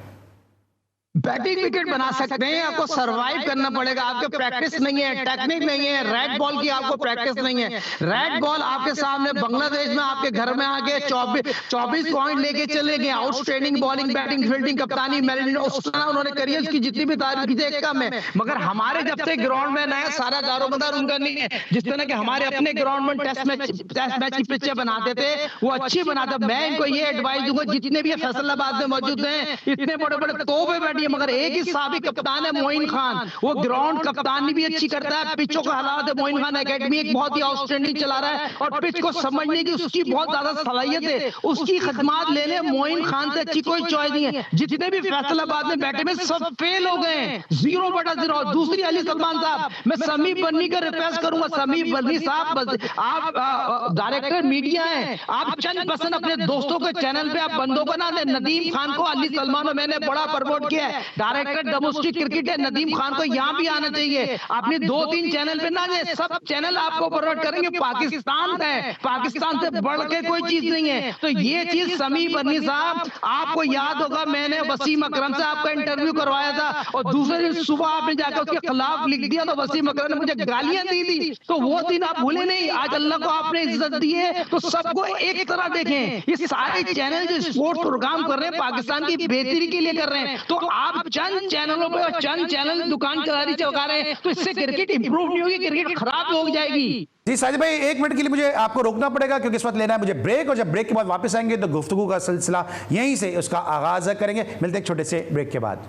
बैटिंग विकेट बना सकते हैं, आपको सरवाइव करना पड़ेगा, आपके प्रैक्टिस नहीं है, टेक्निक नहीं है, रेड बॉल की आपको प्रैक्टिस नहीं है। रेड बॉल आपके सामने बांग्लादेश में आपके घर में आके 24 पॉइंट लेके चले गए, आउटस्टैंडिंग बॉलिंग, बैटिंग, फील्डिंग, कप्तानी, उन्होंने करी, उसकी जितनी भी तारीफ की कम है। मगर हमारे जब से ग्राउंड में नया सारा दारोमदार उनका नहीं है, जिस तरह के हमारे अपने ग्राउंड में टेस्ट मैच की पिचें बनाते थे वो अच्छी बनाते। मैं इनको ये एडवाइस दूंगा, जितने भी फैसलाबाद में मौजूद हैं, इतने बड़े बड़े तोबे बैठी, मगर एक ही साबिक कप्तान है मोइन खान, वो ग्राउंड कप्तानी भी अच्छी करता है, पिचों का हालात है, मोइन खान एकेडमी एक बहुत ही आउटस्टैंडिंग चला रहा है और पिच को समझने की उसकी बहुत ज्यादा सलाहियत है, उसकी खदमात लेने मोइन खान से अच्छी कोई चॉइस नहीं है। जितने भी फैसलाबाद में बैठे में सब फेल हो गए हैं, 0/0। दूसरी अली सलमान साहब, मैं समीप बन्नी का रिक्वेस्ट करूंगा, समीप बन्नी साहब आप डायरेक्टर मीडिया हैं, आप चंद पसंद अपने दोस्तों के चैनल पे आप बंदों को ना दे। नदीम खान को अली सलमान और मैंने बड़ा प्रमोट किया है, डायरेक्टर डोमेस्टिक क्रिकेट है, नदीम खान को यहाँ भी आना चाहिए। आपने 2-3 चैनल पे ना जाए, सब चैनल आपको प्रमोट करेंगे। पाकिस्तान है, पाकिस्तान से बढ़ के कोई चीज नहीं है। तो ये चीज समीप बन्नी साहब, आपको याद होगा मैंने वसीम अकरम से आपका इंटरव्यू करवाया था और दूसरे दिन सुबह आपने जाकर उसके खिलाफ लिख दिया तो वसीम अकरम ने मुझे गालियां दी थी, तो वो दिन आप भूले नहीं। आज अल्लाह को आपने इज्जत दी है तो सबको एक तरह देखें। ये सारे चैनल जो स्पोर्ट्स प्रोग्राम कर रहे हैं पाकिस्तान की बेहतरी के लिए कर रहे हैं, तो आप चंद चैनलों पे और चंद चैनल दुकानदारी चौका रहे हैं, तो इससे क्रिकेट इंप्रूव नहीं होगी, क्रिकेट खराब हो जाएगी। जी साजिद भाई, 1 मिनट के लिए मुझे आपको रोकना पड़ेगा क्योंकि इस वक्त लेना है मुझे ब्रेक, और जब ब्रेक के बाद वापस आएंगे तो गुफ्तगू का सिलसिला यहीं से उसका आगाज करेंगे। मिलते एक छोटे से ब्रेक के बाद।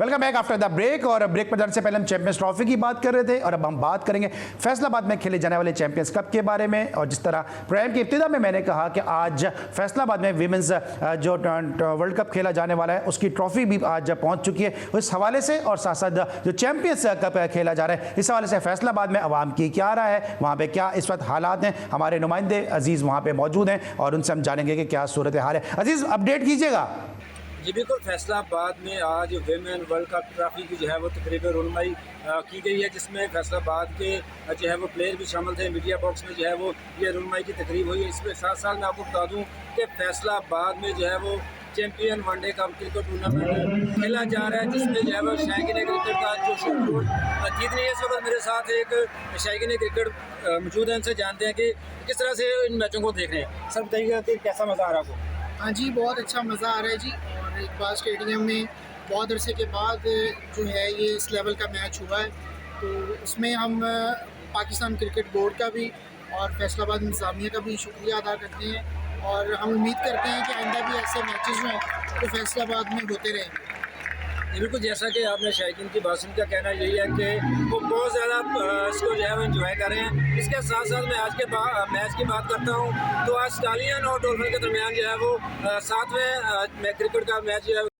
Welcome back after the break. और ब्रेक पर जाने से पहले हम चैंपियंस ट्रॉफी की बात कर रहे थे और अब हम बात करेंगे फैसलाबाद में खेले जाने वाले चैंपियंस कप के बारे में। और जिस तरह प्रोग्राम की इब्तिदा में मैंने कहा कि आज फैसलाबाद में विमेंस जो वर्ल्ड कप खेला जाने वाला है उसकी ट्रॉफी भी आज पहुंच चुकी है। उस हवाले से और साथ साथ जो चैंपियंस कप खेला जा रहा है इस हवाले से फैसलाबाद में अवाम की क्या राय है, वहाँ पर क्या इस वक्त हालात हैं। हमारे नुमाइंदे अजीज़ वहाँ पर मौजूद हैं और उनसे हम जानेंगे कि क्या सूरत हाल है। अजीज़, अपडेट कीजिएगा। जी बिल्कुल, फैसलाबाद में आज विमेन वर्ल्ड कप ट्रॉफी की जो है वो तकरीबन रुनमाई की गई है, जिसमें फैसलाबाद के जो है वो प्लेयर भी शामिल थे। मीडिया बॉक्स में जो है वो ये रुनमाई की तकरीब हुई है। इसमें साथ साथ मैं आपको बता दूं कि फैसलाबाद में जो है वो champion one day cup cricket tournament खेला जा रहा है, जिसमें जो है वो शायकीन क्रिकेट का जो शेड्यूल जीतनी है। इस वक्त मेरे साथ एक शायकीन क्रिकेट मौजूद है, उनसे जानते हैं कि किस तरह से इन मैचों को देख रहे हैं। सर बताइएगा कि कैसा मज़ा आ रहा है आपको? हाँ जी, बहुत अच्छा मज़ा आ रहा है जी। और इकबाल स्टेडियम में बहुत अरसे के बाद जो है ये इस लेवल का मैच हुआ है, तो उसमें हम पाकिस्तान क्रिकेट बोर्ड का भी और फैसलाबाद इंतज़ामिया का भी शुक्रिया अदा करते हैं। और हम उम्मीद करते हैं कि आइंदा भी ऐसे मैचेस जो हैं तो फैसलाबाद में होते रहेंगे। बिल्कुल, जैसा कि आपने शायकीन की बात सुन का कहना यही है कि वो बहुत ज़्यादा इसको जो है वो एंजॉय कर रहे हैं। इसके साथ साथ मैं आज के मैच की बात करता हूँ तो आज स्टालियन और डॉल्फिन के दरमियान जो है वो 7वें क्रिकेट का मैच जो है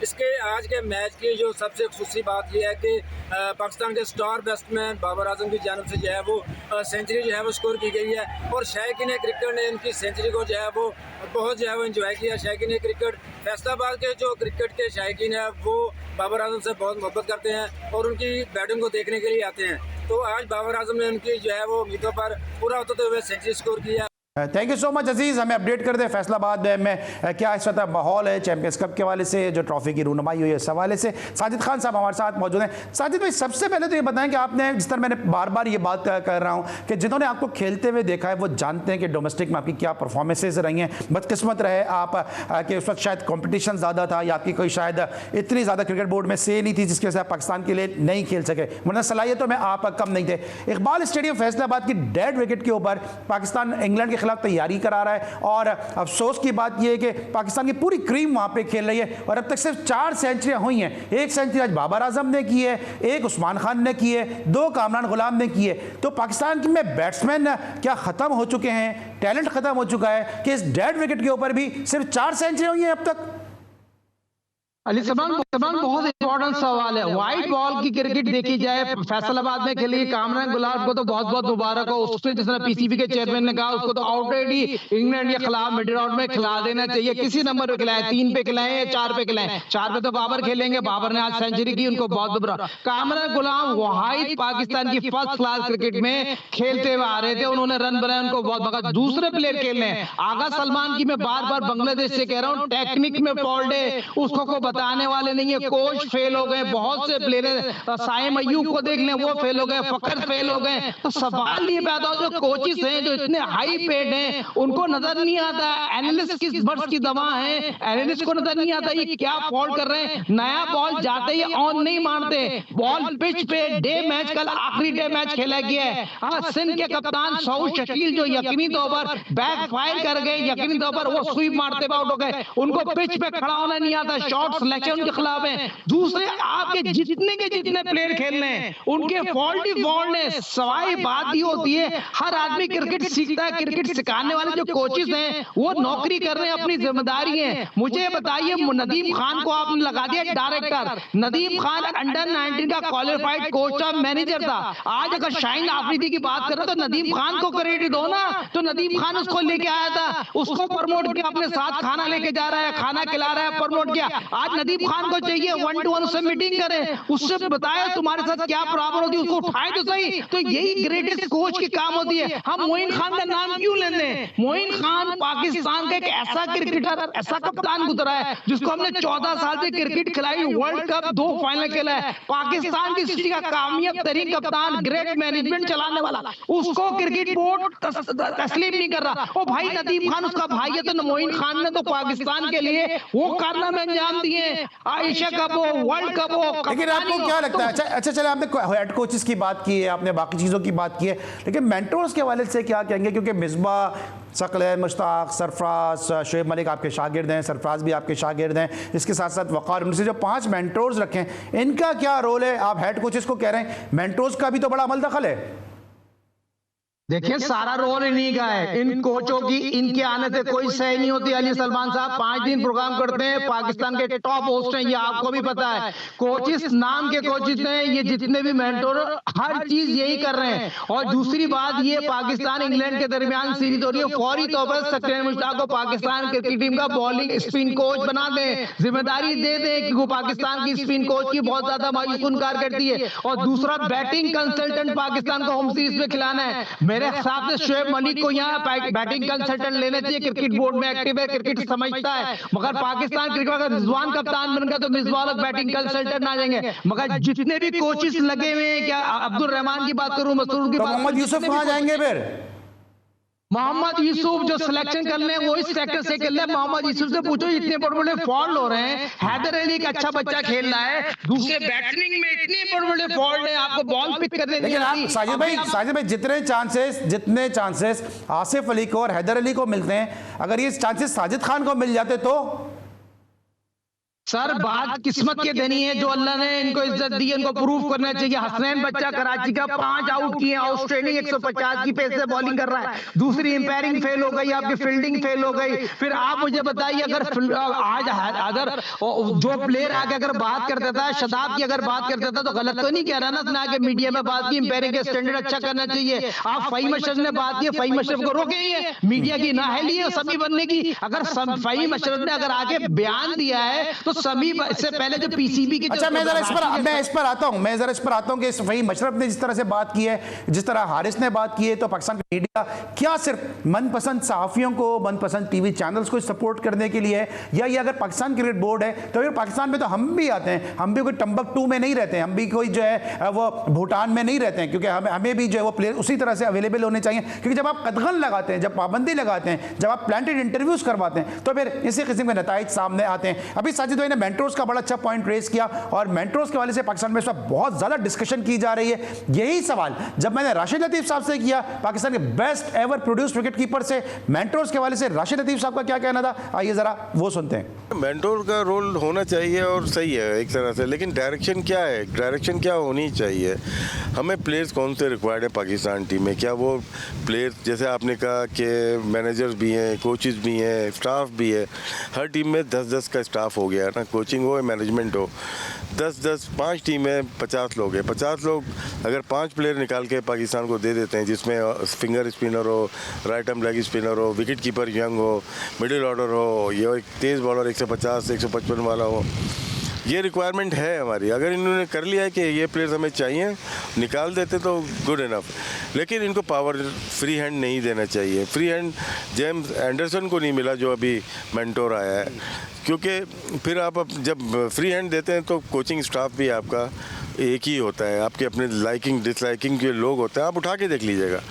इसके आज के मैच की जो सबसे खुशी बात यह है कि पाकिस्तान के स्टार बैट्समैन बाबर आजम की जानिब से जो है वो सेंचुरी जो है वो स्कोर की गई है और शायकीन क्रिकेट ने इनकी सेंचुरी को जो है वो बहुत जो है वो एंजॉय किया। शायकीन क्रिकेट फैसलाबाद के जो क्रिकेट के शायकीन है वो बाबर आजम से बहुत मोहब्बत करते हैं और उनकी बैटिंग को देखने के लिए आते हैं। तो आज बाबर आजम ने उनकी जो है वो उम्मीदों पर पूरा होते हुए सेंचुरी स्कोर किया। थैंक यू सो मच अजीज़, हमें अपडेट कर दें फैसलाबाद में क्या इस वक्त माहौल है चैंपियंस कप के हवाले से, जो ट्रॉफी की रूनुमाई हुई है इस हवाले से। साजिद खान साहब हमारे साथ मौजूद हैं। साजिद भाई, सबसे पहले तो ये बताएं कि आपने, जिस तरह मैंने बार बार ये बात कर रहा हूँ कि जिन्होंने आपको खेलते हुए देखा है वो जानते हैं कि डोमेस्टिक में आपकी क्या परफॉर्मेंसेज रही हैं। बदकिस्मत रहे आप कि उस वक्त शायद कॉम्पिटिशन ज़्यादा था या आपकी कोई शायद इतनी ज़्यादा क्रिकेट बोर्ड में से नहीं थी जिसकी वजह से आप पाकिस्तान के लिए नहीं खेल सके, वरना सलाहियतों में आप कम नहीं थे। इकबाल स्टेडियम फैसलाबाद की डेड विकेट के ऊपर पाकिस्तान इंग्लैंड के खिलाफ तैयारी करा रहा है और अफसोस की बात यह है कि पाकिस्तान की पूरी क्रीम वहां पे खेल रही है और अब तक सिर्फ 4 सेंचुरियां हुई हैं। एक सेंचुरी आज बाबर आजम ने की है, एक उस्मान खान ने की है, 2 कामरान गुलाम ने की है। तो पाकिस्तान में बैट्समैन क्या खत्म हो चुके हैं, टैलेंट खत्म हो चुका है कि इस डेड विकेट के ऊपर भी सिर्फ 4 सेंचुरियां हुई हैं अब तक? अली सलमान बहुत इंपॉर्टेंट सवाल है। व्हाइट बॉल की क्रिकेट देखी जाए, फैसलाबाद में खेली कामरान गुलाम को तो बहुत बहुत मुबारक हो। उसने जिसने पीसीबी के चेयरमैन ने कहा उसको तो ऑलरेडी इंग्लैंड के खिलाफ मिडिल ऑर्डर में खिला देना चाहिए। किसी नंबर पे खिलाए, 3 पे खिलाए या 4 पे खिलाए। 4 पे तो बाबर खेलेंगे, बाबर ने आज सेंचुरी की, उनको बहुत बुरा। कामरान गुलाम वाहिद पाकिस्तान की फर्स्ट क्लास क्रिकेट में खेलते हुए आ रहे थे, उन्होंने रन बनाए, उनको बहुत मगर दूसरे प्लेयर खेल रहे हैं। आगा सलमान की मैं बार बार बांग्लादेश से कह रहा हूँ, टेक्निक में फॉल्ट है, उसको बताने वाले नहीं है। कोच फेल हो गए, बहुत से प्लेयर, साइम अय्यूब को देख लें, वो फेल हो गए, फकर फेल हो गए। तो सवाल ये पैदा हो, जो कोचेस हैं जो इतने हाई पेड हैं उनको नजर नहीं आता एनालिस्ट किस बर्स की दवा है, एनालिस्ट को नजर नहीं आता ये क्या फॉल्ट कर रहे हैं। नया बॉल जाते ही ऑन नहीं मारते, बॉल पिच पे डे मैच, कल आखिरी डे मैच खेला गया है। सिंध के कप्तान सऊद शकील जो यकीनी तौर पर बैक फायर कर गए, यकीनी तौर पर वो स्वीप मारते हुए आउट हो गए, उनको पिच पे खड़ा होना नहीं आता, शॉट सिलेक्शन के खिलाफ है। दूसरे आपके जितने के जितने प्लेयर खेल रहे हैं उनके फॉल्टी फॉल्ट ने सवाई बात ही होती है। हर आदमी क्रिकेट सीखता है, क्रिकेट सिखाने वाले जो कोचेस हैं वो नौकरी कर रहे हैं, अपनी जिम्मेदारी है। मुझे बताइए, नदीम खान को आपने लगा दिया डायरेक्टर। नदीम खान अंडर 19 का क्वालिफाइड कोच था, मैनेजर था। आज अगर शाहीन आफरीदी की बात कर रहे तो नदीम खान को क्रेडिट हो ना, तो नदीम खान उसको लेके आया था, उसको प्रमोट किया, अपने साथ खाना लेके जा रहा है, खाना खिला रहा है, प्रमोट किया। आज नदीम खान को चाहिए 1-to-1 उससे मीटिंग करें, उससे बताए तुम्हारे साथ क्या प्रॉब्लम होती है, उसको उठाए तो सही। तो यही ग्रेटेस्ट कोच की काम होती है। हम मोइन खान का नाम क्यों लेते हैं? मोइन खान पाकिस्तान का एक ऐसा क्रिकेटर, ऐसा कप्तान गुजरा है जिसको हमने 14 साल से क्रिकेट खिलाई, वर्ल्ड कप 2 फाइनल खेला है, पाकिस्तान की हिस्ट्री का कामयाब तरीन कप्तान, ग्रेट मैनेजमेंट चलाने वाला, उसको क्रिकेट बोर्ड तस्लीम नहीं कर रहा। ओ भाई, नदीम खान उसका भाई है, तो मोइन खान ने तो पाकिस्तान के लिए वो कारनामे अंजाम दिए है, एशिया कप हो, वर्ल्ड कप हो, लेकिन आपको क्या लगता है, अच्छा चले आपने हेड कोचेस की बात की है, आपने बाकी चीज़ों की बात की है, लेकिन मेंटोर्स के हवाले से क्या कहेंगे? क्योंकि मिसबाह, सकलैन, मुश्ताक, सरफराज, शोएब मलिक आपके शागिर्द हैं, सरफराज भी आपके शागिर्द हैं, इसके साथ साथ वक़ार, उनसे जो 5 मेंटोर्स रखे हैं, इनका क्या रोल है? आप हेड कोचेस को कह रहे हैं, मेंटोर्स का भी तो बड़ा अमल दखल है। देखिए, सारा रोल इन्हीं का है, इन कोचों की, इनके आने से कोई सही नहीं होती। अली सलमान साहब 5 दिन प्रोग्राम करते हैं, पाकिस्तान के टॉप होस्ट हैं, ये आपको भी पता है। कोचिस नाम के कोचिस हैं, ये जितने भी मेंटोर हर चीज यही कर रहे हैं। और दूसरी बात, ये पाकिस्तान इंग्लैंड के दरमियान सीरीज हो रही है, फौरी तौर पर सकलैन मुश्ताक को पाकिस्तान क्रिकेट टीम का बॉलिंग स्पिन कोच बना दें, जिम्मेदारी दे दें, क्योंकि पाकिस्तान की स्पिन कोच की बहुत ज्यादा मायूसकुन करती है। और दूसरा, बैटिंग कंसल्टेंट पाकिस्तान को होम सीरीज में खिलाना है। मेरे हिसाब से शोएब मलिक को यहाँ बैटिंग कंसल्टेंट लेने चाहिए। क्रिकेट बोर्ड में एक्टिव है, क्रिकेट समझता है, मगर पाकिस्तान क्रिकेट अगर रिजवान कप्तान बन गया तो मिसबाह बैटिंग कंसल्टेंट आ जाएंगे। मगर जितने भी कोचेस लगे हुए हैं, क्या अब्दुल रहमान की बात करूं, मसूद की बात, मोहम्मद यूसुफ कहाँ जाएंगे फिर? मोहम्मद यूसुफ जो सिलेक्शन कर ले वो इस सेक्टर से कर ले। मोहम्मद यूसुफ से पूछो, इतने बड़े बड़े फॉल्ट हो रहे हैं, हैदर अली एक अच्छा बच्चा खेल रहा है, दूसरे बैट्समैन में इतने बड़े बड़े फॉल्ट है, आपको बॉल पिक करने नहीं आती। साजिद भाई जितने चांसेस आसिफ अली को और हैदर अली को मिलते हैं, अगर ये चांसेस साजिद खान को मिल जाते तो? सर, बात किस्मत के देनी है, जो अल्लाह ने इनको इज्जत दी है, इनको प्रूफ करना चाहिए। हसनैन बच्चा कराची का 5 आउट किए, आउटस्टैंडिंग 150 की पेस से बॉलिंग कर रहा है। दूसरी इंपायरिंग फेल हो गई, आपकी फील्डिंग फेल हो गई। फिर आप मुझे बताइए, अगर जो प्लेयर आगे अगर बात करता था, शदाब की अगर बात करता था, तो गलत तो नहीं कह रहा ना? उसने आगे मीडिया में बात की, इंपायरिंग के स्टैंडर्ड अच्छा करना चाहिए। आप फ़हीम अशरफ ने बात की, फ़हीम अशरफ को रोके ही है, मीडिया की नाअहली है समी बनने की। अगर फ़हीम अशरफ ने अगर आगे बयान दिया है तो सभी इससे पहले जो पीसीबी की, अच्छा मैं जरा इस पर आता हूं कि फ़हीम अशरफ ने जिस तरह से बात की है, जिस तरह हारिस ने बात की है, तो पाकिस्तान की मीडिया क्या सिर्फ मनपसंद सहाफ़ियों को, मनपसंद टीवी चैनल्स को सपोर्ट करने के लिए है, या ये अगर पाकिस्तान क्रिकेट बोर्ड है तो फिर पाकिस्तान में तो हम भी आते हैं, हम भी कोई टम्बकटू में नहीं रहते हैं, हम भी कोई जो है वो भूटान में नहीं रहते हैं, क्योंकि हमें भी जो है वो प्लेयर उसी तरह से अवेलेबल होने चाहिए। क्योंकि जब आप कदगन लगाते हैं, जब पाबंदी लगाते हैं, जब आप प्लांटेड इंटरव्यूज़ करवाते हैं, तो फिर इसी किस्म के नताइज सामने आते हैं। अभी साजिद भाई ने मेंटोर्स का बड़ा अच्छा पॉइंट रेस किया, और मेंटोर्स के वाले से पाकिस्तान में इस वक्त बहुत ज़्यादा डिस्कशन की जा रही है। यही सवाल जब मैंने राशिद लतीफ़ साहब से किया, पाकिस्तान के best ever produce wicket keeper से, मेंटोर्स के वाले से राशिद लतीफ़ साहब का क्या कहना था, आइए ज़रा वो सुनते हैं। मेंटोर का रोल होना चाहिए और सही है एक तरह से, लेकिन डायरेक्शन क्या है, डायरेक्शन क्या होनी चाहिए? हमें प्लेयर्स कौन से रिक्वायर्ड है पाकिस्तान टीम में? क्या वो प्लेयर्स, जैसे आपने कहा कि मैनेजर्स भी हैं, कोचेस भी हैं, स्टाफ भी है, हर टीम में 10-10 का स्टाफ हो गया है ना, कोचिंग हो, मैनेजमेंट हो, 10-10 5 टीमें 50 लोग हैं, 50 लोग अगर 5 प्लेयर निकाल के पाकिस्तान को दे देते हैं, जिसमें फिंगर स्पिनर हो, राइट आर्म लेग स्पिनर हो, विकेट कीपर यंग हो, मिडिल ऑर्डर हो, ये एक तेज़ बॉलर 150-155 वाला हो, ये रिक्वायरमेंट है हमारी। अगर इन्होंने कर लिया है कि ये प्लेयर्स हमें चाहिए, निकाल देते तो गुड इनफ। लेकिन इनको पावर फ्री हैंड नहीं देना चाहिए। फ्री हैंड जेम्स एंडरसन को नहीं मिला जो अभी मेंटोर आया है, क्योंकि फिर आप जब फ्री हैंड देते हैं तो कोचिंग स्टाफ भी आपका एक ही होता है, आपके अपने लाइकिंग डिसलाइकिंग के लोग होते हैं, आप उठा के देख लीजिएगा।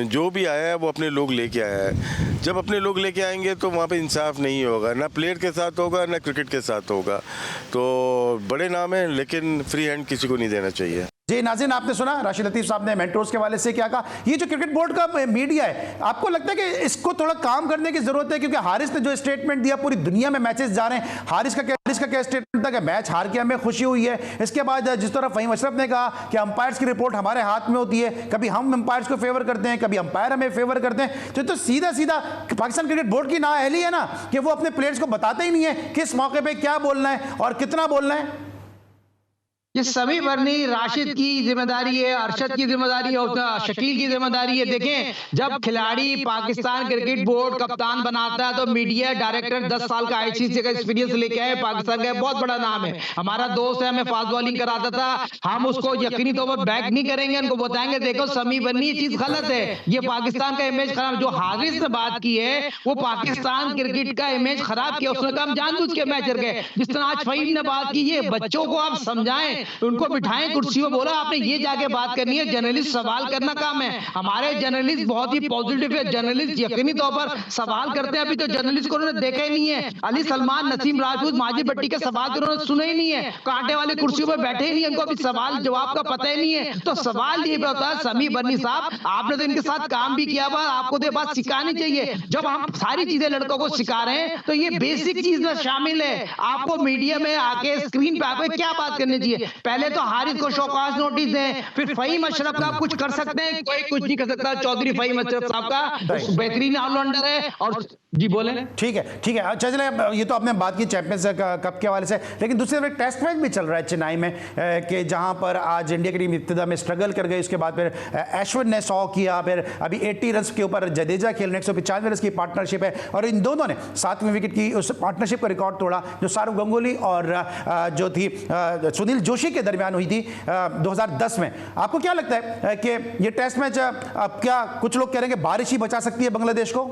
जो भी आया है वो अपने लोग लेके आया है। जब अपने लोग लेके आएंगे तो वहाँ पे इंसाफ नहीं होगा, ना प्लेयर के साथ होगा ना क्रिकेट के साथ होगा। तो बड़े नाम हैं, लेकिन फ्री हैंड किसी को नहीं देना चाहिए। जी नाज़रीन, आपने सुना राशिद लतीफ़ साहब ने मेंटोर्स के वाले से क्या कहा। ये जो क्रिकेट बोर्ड का मीडिया है, आपको लगता है कि इसको थोड़ा काम करने की जरूरत है? क्योंकि हारिस ने जो स्टेटमेंट दिया, पूरी दुनिया में मैचेस जा रहे हैं, हारिस का क्या स्टेटमेंट था कि मैच हार के हमें खुशी हुई है। इसके बाद जिस तरह फ़हीम अशरफ ने कहा कि अंपायर्स की रिपोर्ट हमारे हाथ में होती है, कभी हम अंपायर्स को फेवर करते हैं, कभी अंपायर हमें फेवर करते हैं, तो सीधा सीधा पाकिस्तान क्रिकेट बोर्ड की नाअहली है ना कि वो अपने प्लेयर्स को बताते ही नहीं है किस मौके पर क्या बोलना है और कितना बोलना है। ये सभी भरनी राशिद की जिम्मेदारी है, अरशद की जिम्मेदारी है, शकील की जिम्मेदारी है। देखें, जब खिलाड़ी पाकिस्तान क्रिकेट बोर्ड कप्तान बनाता है तो मीडिया डायरेक्टर 10 साल का आईसीसी का एक्सपीरियंस लेके आए, पाकिस्तान का बहुत बड़ा नाम है। हमारा दोस्त है, हमें फास्ट बॉलिंग कराता था, हम उसको यकीनी तौर पर बैक नहीं करेंगे, उनको बताएंगे देखो समी बनी ये चीज गलत है, ये पाकिस्तान का इमेज खराब। जो हारिस ने बात की है वो पाकिस्तान क्रिकेट का इमेज खराब किया, उसने कहा हम जानबूझ के मैच हार गए। जिस तरह आज फ़हीम ने बात की, ये बच्चों को आप समझाएं, उनको बिठाएं कुर्सी में, बोला आपने ये जाके बात करनी है। जर्नलिस्ट सवाल करना काम है, हमारे जर्नलिस्ट बहुत ही पॉजिटिव है, जर्नलिस्ट यकीनी तौर पर सवाल करते हैं। अभी तो जर्नलिस्ट को उन्होंने देखा ही नहीं है। अली सलमान, नसीम राजपूत, माजिद भट्टी के सवाल तो उन्होंने सुने ही नहीं है, कांटे वाली कुर्सियों पर बैठे ही नहीं है, उनको अभी सवाल जवाब का पता ही नहीं है। तो सवाल ये होता है, समी बन्नी साहब आपने तो इनके साथ काम भी किया हुआ, आपको तो ये बात सिखानी चाहिए। जब हम सारी चीजें लड़कों को सिखा रहे हैं तो ये बेसिक चीज में शामिल है। आपको मीडिया में आके स्क्रीन पे आके क्या बात करनी चाहिए, पहले तो हारिस को शौकास नोटिस दें, फिर फहीम अशरफ का कुछ कर सकते हैं, कोई कुछ नहीं कर सकता। चौधरी फहीम अशरफ साहब का बेहतरीन ऑलराउंडर है। और जी बोले। ठीक है, ठीक है। अच्छा चले, ये तो आपने बात की चैंपियंस कप के हवाले से, लेकिन दूसरी तरफ टेस्ट मैच भी चल रहा है चेन्नई में, कि जहां पर आज इंडिया की टीम इब्तिदा में स्ट्रगल कर गई, उसके बाद फिर अश्विन ने 100 किया, फिर अभी 80 रन के ऊपर जडेजा खेल रहे, 195 रन की पार्टनरशिप है, और इन दोनों ने 7वीं विकेट की उस पार्टनरशिप का रिकॉर्ड तोड़ा जो सौरव गंगुली और जो थी सुनील जोशी के दरमियान हुई थी 2010 में। आपको क्या लगता है कि ये टेस्ट मैच अब क्या कुछ लोग कह रहे हैं कि बारिश ही बचा सकती है बांग्लादेश को?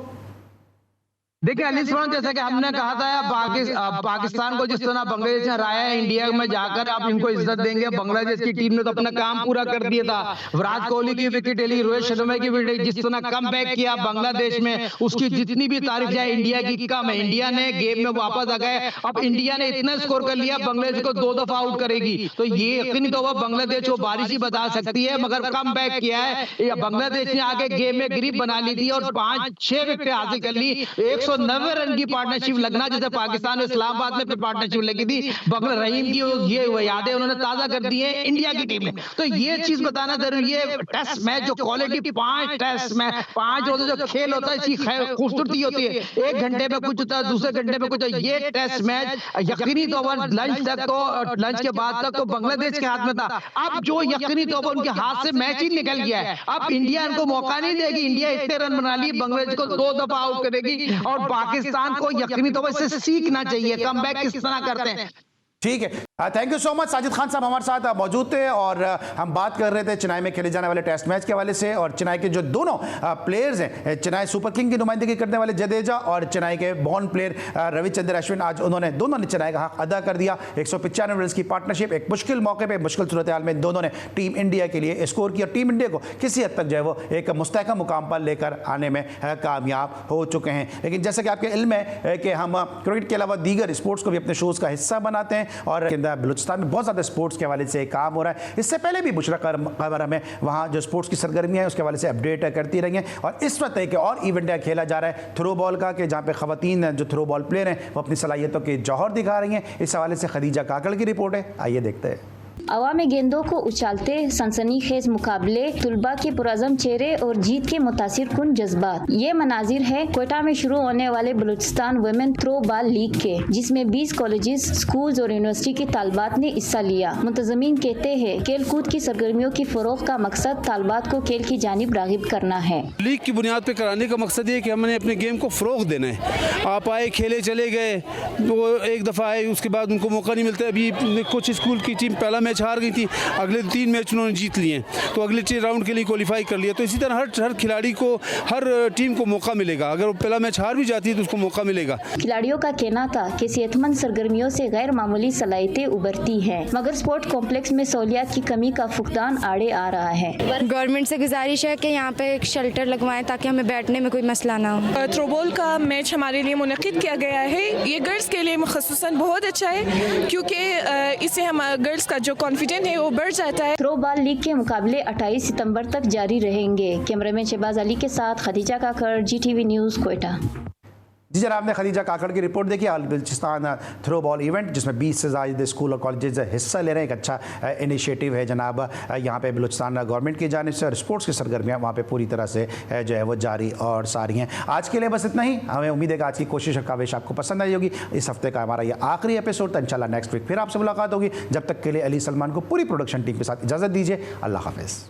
देखिए अली सलमान, जैसा कि हमने कहा था, पाकिस्तान को जिस तरह बांग्लादेश ने हराया है, इंडिया में जाकर आप इनको इज्जत देंगे। बांग्लादेश की टीम ने तो अपना काम पूरा कर दिया था। विराट कोहली की विकेट ली, रोहित शर्मा की विकेट, जिस तरह कम बैक किया बांग्लादेश में, उसकी जितनी भी तारीफ जाए इंडिया की कम है। इंडिया ने गेम में वापस आ गए। अब इंडिया ने इतना स्कोर कर लिया, बांग्लादेश को 2 दफा आउट करेगी, तो ये यकीनी तौर पर बांग्लादेश को बारिश ही बता सकती है, मगर कम बैक किया है। बांग्लादेश ने आगे गेम में ग्रिप बना ली थी और 5-6 विकेट हासिल कर ली। 190 रन की पार्टनरशिप लगना, जैसे पाकिस्तान में इस्लामाबाद में पार्टनरशिप लगी थी बगल रहीम की, ये यादें उन्होंने ताजा कर दी है इंडिया की टीम ने। तो ये चीज बताना जरूरी है। टेस्ट मैच जो क्वालिटी 5 टेस्ट मैच 5 रोज जो खेल होता है, इसकी खूबसूरती होती है। 1 घंटे में कुछ होता है, दूसरे घंटे में कुछ। ये टेस्ट मैच यकीनी तौर पर लंच तक तो, लंच के बाद तक तो बांग्लादेश के हाथ में था। अब जो यकीनी तौर पर उनके हाथ से मैच ही निकल गया है। अब इंडिया इनको मौका नहीं देगी। इंडिया इतने रन बना लिए, बांग्लादेश को 2 दफा आउट करेगी। और पाकिस्तान को यकीनी तौर पर इससे सीखना चाहिए कमबैक किस तरह करते हैं। ठीक है, thank you so much. Sajid Khan साहब हमारे साथ मौजूद थे और हम बात कर रहे थे चेन्नई में खेले जाने वाले टेस्ट मैच के हवाले से, और चेन्नई के जो दोनों प्लेयर्स हैं, चेन्नई सुपर किंग की नुमाइंदगी करने वाले जडेजा और चेन्नई के बॉर्न प्लेयर रविचंद्र अश्विन, आज दोनों ने चेन्नई का हक अदा कर दिया। 195 रन की पार्टनरशिप, एक मुश्किल मौके पर, मुश्किल सूरत हाल में दोनों ने टीम इंडिया के लिए स्कोर किया। टीम इंडिया को किसी हद तक जो है वो एक मुस्तहकम मुकाम पर लेकर आने में कामयाब हो चुके हैं। लेकिन जैसा कि आपके इल्म है कि हम क्रिकेट के अलावा दीगर स्पोर्ट्स को भी अपने शोज़ का हिस्सा बनाते हैं, और बलूचिस्तान में बहुत ज़्यादा स्पोर्ट्स के हवाले से काम हो रहा है। इससे पहले भी बुशरा खबर हमें वहाँ जो स्पोर्ट्स की सरगर्मियाँ हैं उसके हवाले से अपडेट करती रही हैं, और इस वक्त एक और इवेंट खेला जा रहा है थ्रो बॉल का, कि जहाँ पे खवातीन जो थ्रो बॉल प्लेयर हैं वो अपनी सलाहियतों के जौहर दिखा रही हैं। इस हवाले से खदीजा काकड़ की रिपोर्ट है, आइए देखते हैं। हवा में गेंदों को उछालते सनसनीखेज मुकाबले, तुलबा के पुरज़म चेहरे और जीत के मुतासिर कुन जज्बात। ये मनाजिर है क्वेटा में शुरू होने वाले Balochistan women throw ball league के, जिसमें 20 कॉलेजेस, स्कूल्स और यूनिवर्सिटी के तालबात ने हिस्सा लिया। मुंतज़मीन कहते हैं खेल कूद की सरगर्मियों की फरोग का मकसद तालबात को खेल की जानिब रागिब करना है। लीग की बुनियाद पर कराने का मकसद ये कि हमने अपने गेम को फ़रोग देना है। आप आए, खेले, चले गए, वो एक दफ़ा आए, उसके बाद उनको मौका नहीं मिलता। अभी कुछ स्कूल की टीम पहला मैच हार गई थी, अगले 3 मैच उन्होंने जीत लिए, तो अगले राउंड के लिए क्वालिफाई कर लिया। तो इसी तरह हर खिलाड़ी को, हर टीम को मौका मिलेगा। अगर वो पहला मैच हार भी जाती है तो उसको मौका मिलेगा। खिलाड़ियों का कहना था कि सेहतमंद सरगर्मियों से गैर मामूली सलाहियतें उभरती हैं, मगर स्पोर्ट कॉम्प्लेक्स में सहूलियात की कमी का फुकदान आड़े आ रहा है। गवर्नमेंट से गुजारिश है कि यहाँ पे एक शेल्टर लगवाएं ताकि हमें बैठने में कोई मसला ना हो। थ्रोबॉल का मैच हमारे लिए मुनक्किद किया गया है। ये गर्ल्स के लिए ख़ुसूसन बहुत अच्छा है, क्योंकि इससे हम गर्ल्स का जो कॉन्फिडेंस है वो बढ़ जाता है। थ्रो बॉल लीग के मुकाबले 28 सितंबर तक जारी रहेंगे। कैमरामैन शहबाज अली के साथ खदीजा काकड़, GTV न्यूज़, क्वेटा। जी जनाब, आपने खदीजा काकड़ की रिपोर्ट देखी। बलूचिस्तान थ्रो बॉल इवेंट जिसमें 20 से ज़्यादा स्कूल और कॉलेजेस हिस्सा ले रहे हैं, एक अच्छा इनिशिएटिव है जनाब यहाँ पे बलूचिस्तान गवर्नमेंट की जानिब से, और स्पोर्ट्स की सरगर्मियाँ वहाँ पे पूरी तरह से जो है वो जारी और सारी हैं। आज के लिए बस इतना ही। हमें उम्मीद है कि आज की कोशिश और काविश आपको पसंद आई होगी। इस हफ्ते का हमारा ये आखिरी एपिसोड था। इंशाल्लाह नेक्स्ट वीक फिर आपसे मुलाकात होगी। जब तक के लिए अली सलमान को पूरी प्रोडक्शन टीम के साथ इजाज़त दीजिए। अल्लाह हाफ़िज़।